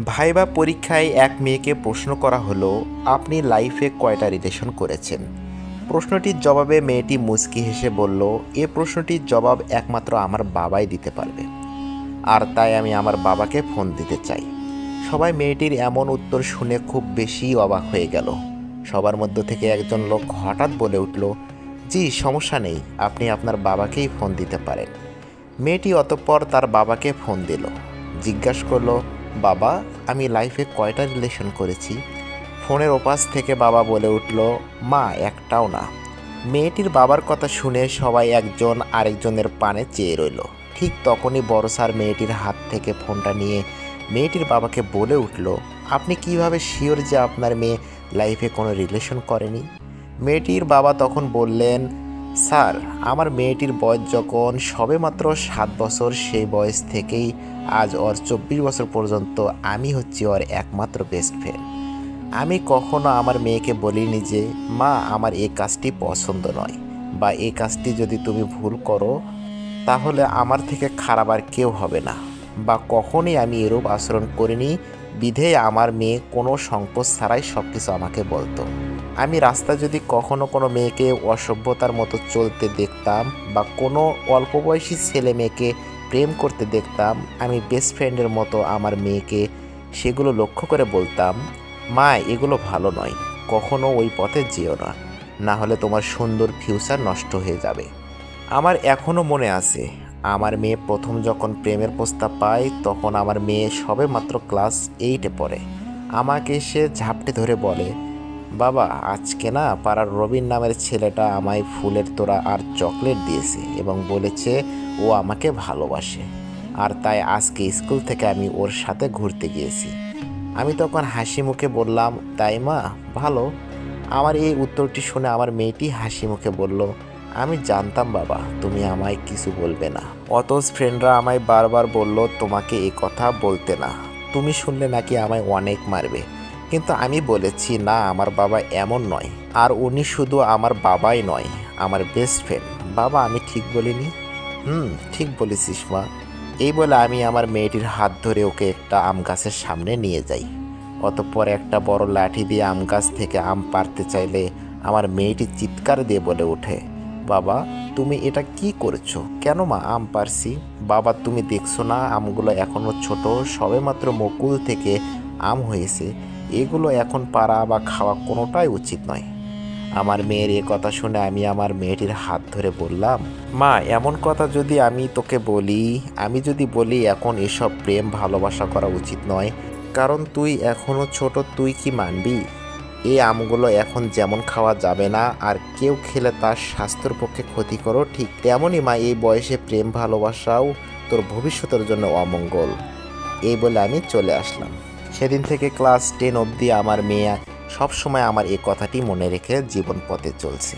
Viva পরীক্ষায় এক মেয়েকে প্রশ্ন করা হলো, আপনি লাইফে কয়টা রিলেশন করেছেন? প্রশ্নটির জবাবে মেয়েটি মুচকি হেসে বলল, এ প্রশ্নটির জবাব একমাত্র আমার বাবাই দিতে পারবে, আর তাই আমি আমার বাবাকে ফোন দিতে চাই। সবাই মেয়েটির এমন উত্তর শুনে খুব বেশি অবাক হয়ে গেল। সবার মধ্য থেকে একজন লোক হঠাৎ বলে উঠল, জি সমস্যা নেই, আপনি আপনার বাবাকেই ফোন দিতে পারেন। মেয়েটি অতঃপর তার বাবাকে ফোন দিল, জিজ্ঞাসা করলো, বাবা আমি লাইফে কয়টা রিলেশন করেছি? ফোনের ওপাশ থেকে বাবা বলে উঠল, মা একটাও না। মেয়েটির বাবার কথা শুনে সবাই একজন আরেকজনের পানে চেয়ে রইল। ঠিক তখনই বড় স্যার মেয়েটির হাত থেকে ফোনটা নিয়ে মেয়েটির বাবাকে বলে উঠল, আপনি কিভাবে শিওর যে আপনার মেয়ে লাইফে কোনো রিলেশন করেনি? মেয়েটির বাবা তখন বললেন, স্যার আমার মেয়েটির বয়স যখন সবেমাত্র 7 বছর, সেই বয়স থেকেই আজ ওর 24 বছর পর্যন্ত আমি হচ্ছি ওর একমাত্র বেস্ট ফ্রেন্ড। আমি কখনো আমার মেয়েকে বলিনি যে মা আমার এই কাজটি পছন্দ নয়, বা এই কাজটি যদি তুমি ভুল করো তাহলে আমার থেকে খারাপ আর কেউ হবে না, বা কখনোই আমি এরূপ আচরণ করিনি। বিধেয় আমার মেয়ে কোনো সংকোচ ছাড়াই সব কিছু আমাকে বলতো। আমি রাস্তায় যদি কখনো কোনো মেয়েকে অসভ্যতার মতো চলতে দেখতাম বা কোনো অল্প বয়সী ছেলে মেয়েকে প্রেম করতে দেখতাম, আমি বেস্ট ফ্রেন্ডের মতো আমার মেয়েকে সেগুলো লক্ষ্য করে বলতাম, মা এগুলো ভালো নয়, কখনো ওই পথে যেও না, না হলে তোমার সুন্দর ফিউচার নষ্ট হয়ে যাবে। আমার এখনও মনে আছে, আমার মেয়ে প্রথম যখন প্রেমের প্রস্তাব পায় তখন আমার মেয়ে সবে মাত্র ক্লাস 8-এ পড়ে। আমাকে সে ঝাপটে ধরে বলে, বাবা আজকে না পাড়ার রবিন নামের ছেলেটা আমায় ফুলের তোড়া আর চকলেট দিয়েছে এবং বলেছে ও আমাকে ভালোবাসে, আর তাই আজকে স্কুল থেকে আমি ওর সাথে ঘুরতে গিয়েছি। আমি তখন হাসি মুখে বললাম, তাই মা, ভালো। আমার এই উত্তরটি শুনে আমার মেয়েটি হাসি মুখে বলল, আমি জানতাম বাবা তুমি আমায় কিছু বলবে না। অথচ ফ্রেন্ডরা আমায় বারবার বলল তোমাকে এই কথা বলতে না, তুমি শুনলে নাকি আমায় অনেক মারবে। কিন্তু আমি বলেছি না, আমার বাবা এমন নয়, আর উনি শুধু আমার বাবাই নয়, আমার বেস্ট ফ্রেন্ড। বাবা আমি ঠিক বলিনি? ঠিক বলেছিস মা। এই বলে আমি আমার মেয়েটির হাত ধরে ওকে একটা আম গাছের সামনে নিয়ে যাই। অতঃপর একটা বড় লাঠি দিয়ে আম গাছ থেকে আম পাড়তে চাইলে আমার মেয়েটি চিৎকার দিয়ে বলে ওঠে, বাবা তুমি এটা কি করছো? কেন মা? আম পারছি। বাবা তুমি দেখছো না আমগুলো এখনও ছোট, সবেমাত্র মুকুল থেকে আম হয়েছে, এগুলো এখন পাড়া বা খাওয়া কোনোটাই উচিত নয়। আমার মেয়ের এ কথা শুনে আমি আমার মেয়েটির হাত ধরে বললাম, মা এমন কথা যদি আমি তোকে বলি, আমি যদি বলি এখন এসব প্রেম ভালোবাসা করা উচিত নয়, কারণ তুই এখনও ছোট, তুই কি মানবি? এই আমগুলো এখন যেমন খাওয়া যাবে না, আর কেউ খেলে তার স্বাস্থ্যের পক্ষে ক্ষতিকর, ঠিক তেমনই মা এই বয়সে প্রেম ভালোবাসাও তোর ভবিষ্যতের জন্য অমঙ্গল। এই বলে আমি চলে আসলাম। সেদিন থেকে ক্লাস 10 অবধি আমার মেয়ে সবসময় আমার এই কথাটি মনে রেখে জীবন পথে চলছে।